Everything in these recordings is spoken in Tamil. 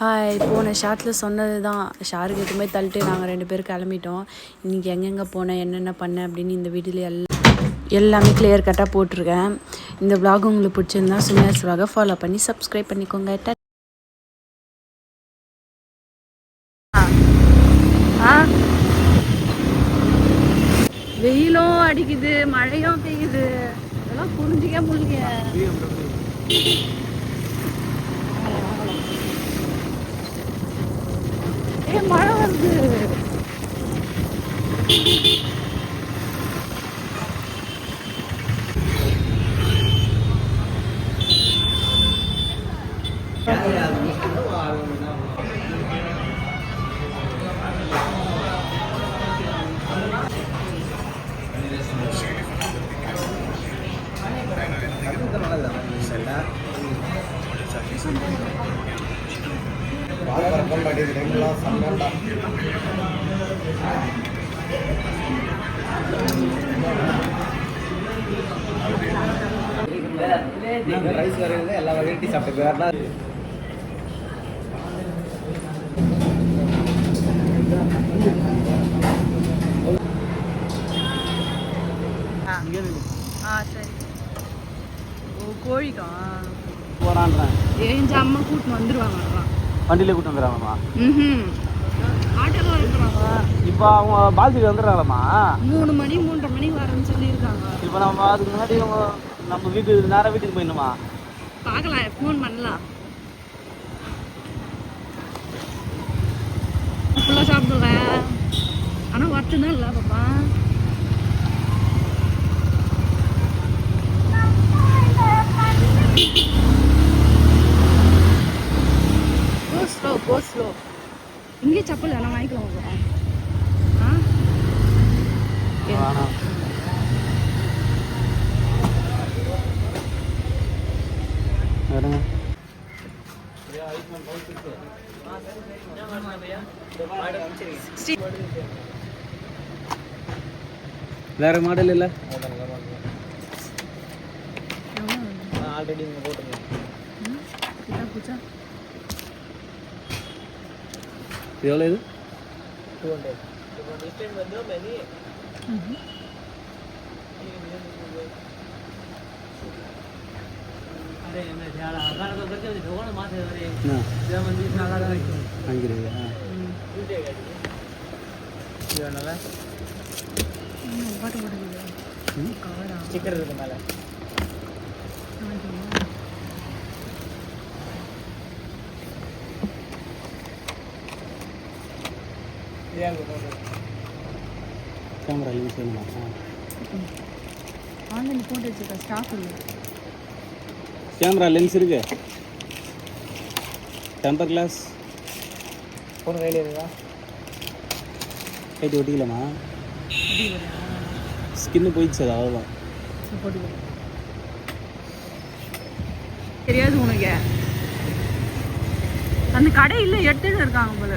ஹாய், போன ஷார்ட்டில் சொன்னது தான். ஷாருக்கு எதுவுமே தள்ளிட்டு நாங்கள் 2 பேரும் கிளம்பிட்டோம். இன்றைக்கி எங்கெங்கே போனேன், என்னென்ன பண்ணேன் அப்படின்னு இந்த வீடியோவில் எல்லாமே கிளியர் கட்டாக போட்டிருக்கேன். இந்த vlog உங்களுக்கு பிடிச்சிருந்தா சுமேஷ் vlog ஃபாலோ பண்ணி சப்ஸ்கிரைப் பண்ணிக்கோங்க. வெயிலும் அடிக்குது, மழையும் பெய்யுது, அதெல்லாம் புரிஞ்சிக்க முடியல. மழை வருது. ரைஸ் வரையில எல்லா வெரைட்டி சாப்பிட்டு சரி. ஓ, கோழிக்கா போறான்றேன். எங்க அம்மா கூட்டின்னு வந்துருவாங்க. வண்டியில கூட்டு வந்துடுறாங்கம்மா. ஆட்டோல இருக்கிறாங்க. இப்போ அவங்க பால்திக்கு வந்துடுறாங்களாம்மா. 3 மணி 3:30 மணி வரேன்னு சொல்லியிருக்காங்க. இப்போ நம்ம அதுக்கு முன்னாடி நம்ம வீட்டுக்கு நேராக வீட்டுக்கு போயிடணுமா? பார்க்கலாம், ஃபோன் பண்ணலாம். ஃபுல்லாக சாப்பிடுவேன், ஆனால் ஒர்த்து தான் இல்லை பாப்பா. Go slow. இங்கே செப்பல் வேணா வாங்கிக்கலாம். வேற மாடல் இல்லை ஆல்ரெடி போட்டுருங்க. எவ்வளோ இது? 200. ஸ்டிக்கர் இருக்கு மேலே. கேமரா லென்ஸ் வேணுமா? ஆன்லைன் போட்டு வச்சுருக்க ஸ்டாக் இல்லை. கேமரா லென்ஸ் இருக்கு. டெம்பர் கிளாஸ் ஃபோன் கையில் இருக்கா? கைட்டு ஒட்டிக்கலாமா? ஸ்கின்னு போயிடுச்சு, அது அவ்வளோதான். தெரியாது உனக்கு? அந்த கடை இல்லை, எடுத்துட்டு இருக்காங்க போல.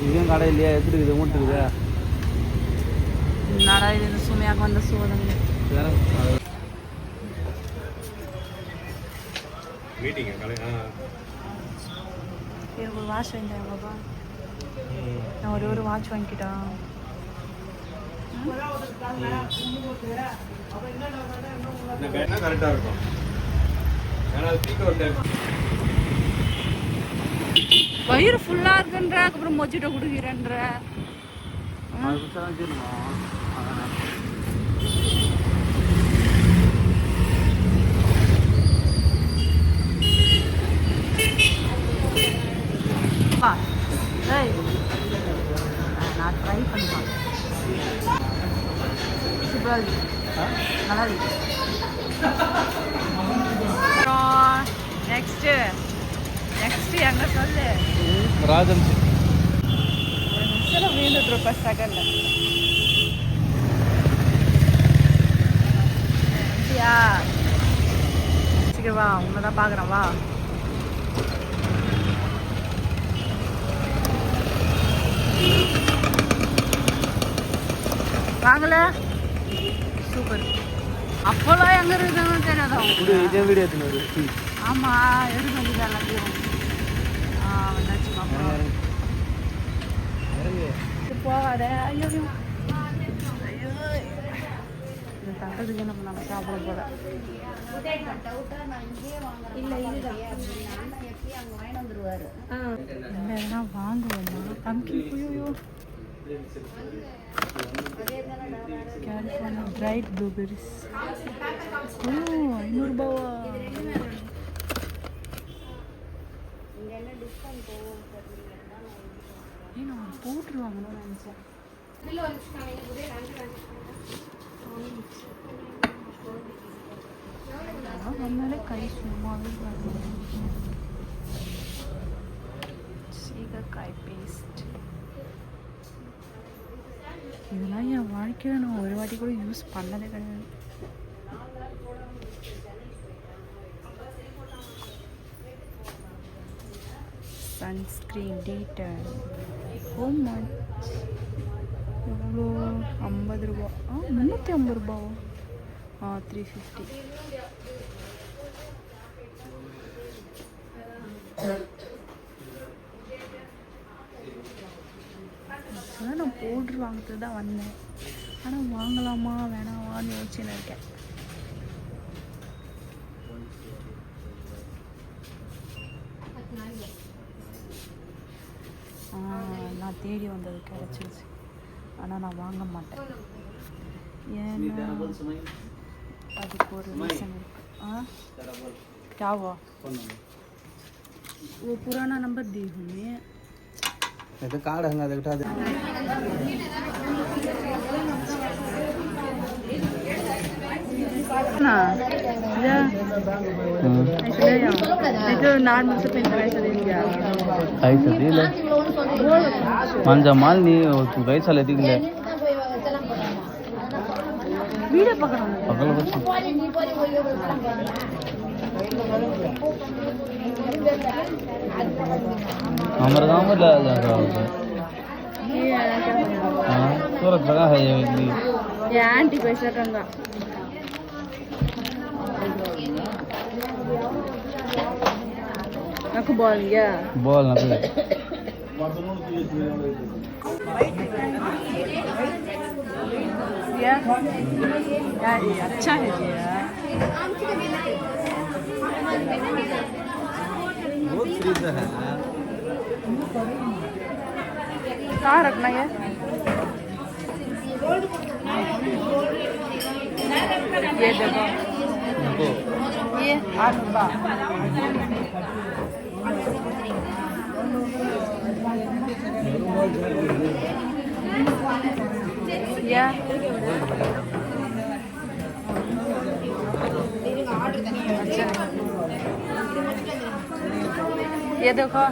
இதுவும் கடை இல்லையா? எடுத்துருக்குது, மூட்டுருக்குது. என்னடா இது சுமையாக வந்த சோதனை. எனக்கு ஒரு வாட்ச் வாங்கிட்டேன் பாப்பா. நான் ஒரு வாட்ச் வாங்கிக்கிட்டான். வயிறு ஃபுல்லா இருக்குன்ற, அப்புறம் மொச்சிட்ட குடுக்கிறேன்ற. நான் ட்ரை பண்ணுவேன். சூப்பராக இருக்கு, நல்லா இருக்கு. நெக்ஸ்ட் எங்க சொல்லு? ராஜன் வீந்துட்டு இருப்ப செகண்ட்ல. சீக்கிரம் வா, உன்னதான் பாக்குறேன் வா. வாங்கல, சூப்பர். அப்போலாம் எங்கே இருக்குதுன்னு தெரியாதான். இதே வீடியோ எடுத்துன்னு. ஆமாம், எடுக்க வேண்டியது எல்லாத்தையும். தள்ளாத. ஐயோ ஐயோ, இதை தட்டுறதுக்கு நம்ம சாப்பிட போல. எதனா வாங்குவோமா தம்பி? ஐயோ கேலிஃபோர்னியா பிரைட் ப்ளூபெரிஸ். ஓ 500 ரூபாவா? நான் பவுட்ரு வாங்கணும்னு நினச்சேன். வந்தாலே கை சும்மாவே சீகக்காய் பேஸ்ட். இதெல்லாம் என் வாழ்க்கையில் நான் ஒரு வாட்டி கூட யூஸ் பண்ணதே கிடையாது. Sunscreen detail. ஓ மச், எவ்வளோ? 50 ரூபா. 350 ரூபாவா? 350. அதான் நான் பவுட்ரு வாங்கிட்டு தான் வந்தேன். ஆனால் வாங்கலாமா வேணாமான்னு யோசிச்சுன்னு இருக்கேன். நான் தேடி வந்தது கிடச்சிருச்சு. ஆனால் நான் வாங்க மாட்டேன். ஏன்னா அதுக்கு ஒரு ரீசன் இருக்கு. क्या हुआ? वो पुराना नंबर दी हूँ मैं. तो कार्ड हंगा देखा दे ना या इसलिए या जो नॉर्मल से पेन कैसे दे दिया ऐसा दे ले मान जा मान नहीं तू कैसा लेती ले वीडियो पकड़ो पकड़ बस हमारे गांव में लाया जा रहा है हाँ तो लगा है ये आंटी पैसा कंगा నాకు బాల్ యా బాల్ నాకు या यार ये अच्छा है जी यार बहुत फ्रीज है कहाँ रखना है ये देखो ये 8 रुपया या अच्छा ये देखो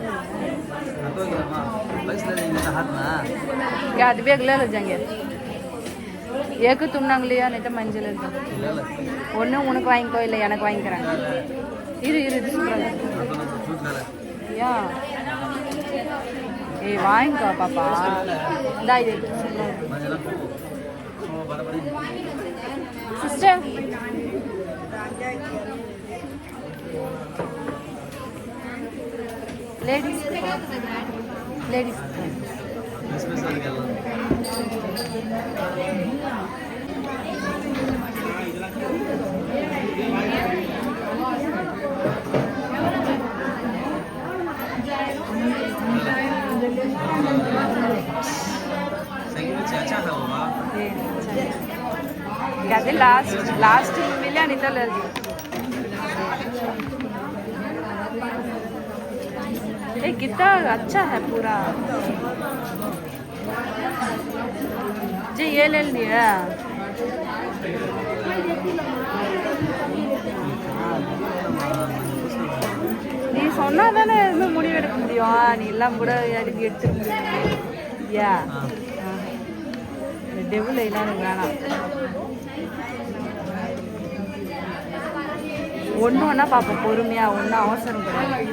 क्या बैग ले लो जाएंगे एक तुम नांग लिया नहीं तो मंजिल ஒன்று உனக்கு வாங்கிக்கோ இல்லை எனக்கு வாங்கிக்கிறாங்க இரு இது சொல்கிறாங்க யா ஏய் வாங்கிக்கோ பாப்பா இந்தா இது சிஸ்டர் லேடிஸ் லேடிஸ் कहते लास्ट मिला नहीं तो ले ये कितना अच्छा है पूरा जी ये ले लिया நீ சொன்னா தானே எதுவும் முடிவெடுக்க முடியும் நீ எல்லாம் கூட எடுத்து யா டெவில் எல்லாம் எனக்கு வேணாம் ஒன்று ஒன்றா பார்ப்போம் பொறுமையாக ஒன்றும் அவசரம் கிடையாது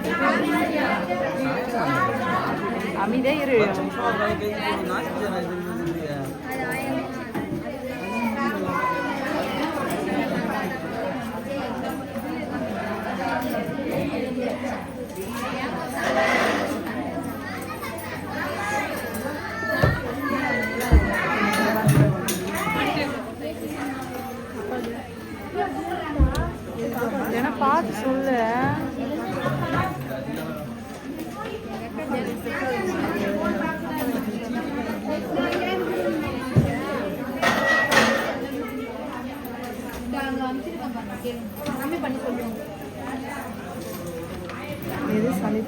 அமைதியே இரு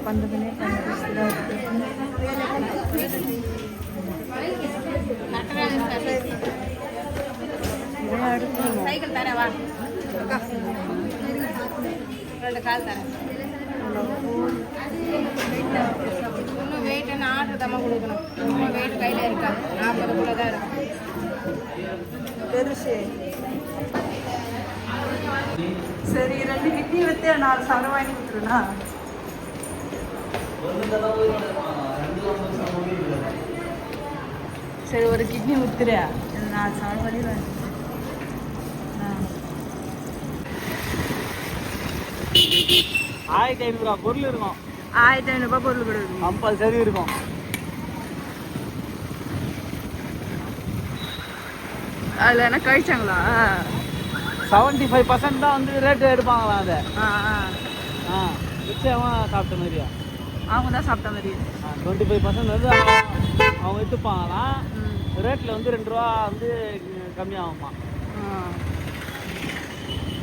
பண்ணுறதுனே சைக்கிள் தரவா 2 கால் தரேன். இன்னும் வெயிட் என்ன ஆர்டர் தம்மா கொடுக்கணும். இன்னும் வெயிட் கையில் இருக்காது. 40 தான் இருக்கும். பெருசு. சரி 2 கிட்னி வச்சு 4 சவரம் வாங்கி கொடுத்துருண்ணா. சரி ஒரு கிட்னி ஊத்துரு. 4 சவரம் பண்ணிடுவேன். 1500 ரூபா பொருள் இருக்கும். 1500 ரூபாய் பொருள் கொடுக்குது. கம்பல்சரி இருக்கும். அதில் என்ன கழிச்சாங்களா? 75% தான் வந்து ரேட்டு எடுப்பாங்களாம் அதை. நிச்சயமாக சாப்பிட்ட மாதிரியா? அவங்க தான் சாப்பிட்ட மாதிரி. 25% வந்து அவங்க எடுத்துப்பாங்களாம். ரேட்டில் வந்து 2 ரூபா வந்து கம்மியாகுமா?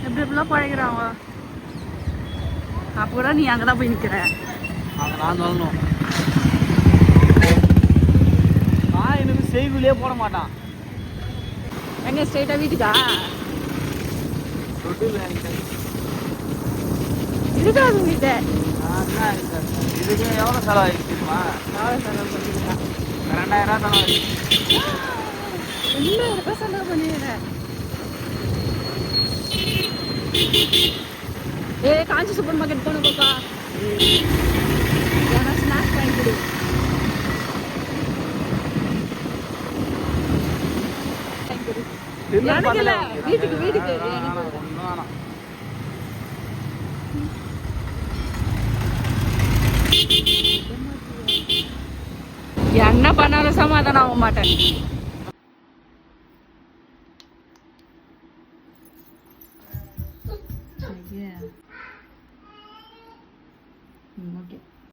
எப்படி எப்படிலாம் பழகிறாங்க. அப்போ கூட நீ அங்கே தான் போய் நிற்கிற. அங்கே நான் சொல்லணும். நான் எனக்கு செய்குள்ளே போட மாட்டான். எங்கே ஸ்ட்ரெயிட்டாக வீட்டுக்கா? இருக்காது வீட்டை. இதுக்கு எவ்வளோ செலவாயிருக்கு தெரியுமா? எவ்வளோ செலவு பண்ணிருக்கேன்? 2000 ரூபா செலவாயிருக்கு. 2,000 ரூபாய் செலவு பண்ணிடுறேன். காஞ்சி சூப்பர் மார்க்கெட் போன பாப்பா. ஏன்னா ஸ்நாக்ஸ் வாங்கி கொடு. எனக்கு இல்லை, வீட்டுக்கு வீட்டுக்கு என்ன பண்ணாலும் சமாதானம் ஆக மாட்டேன். ஓகே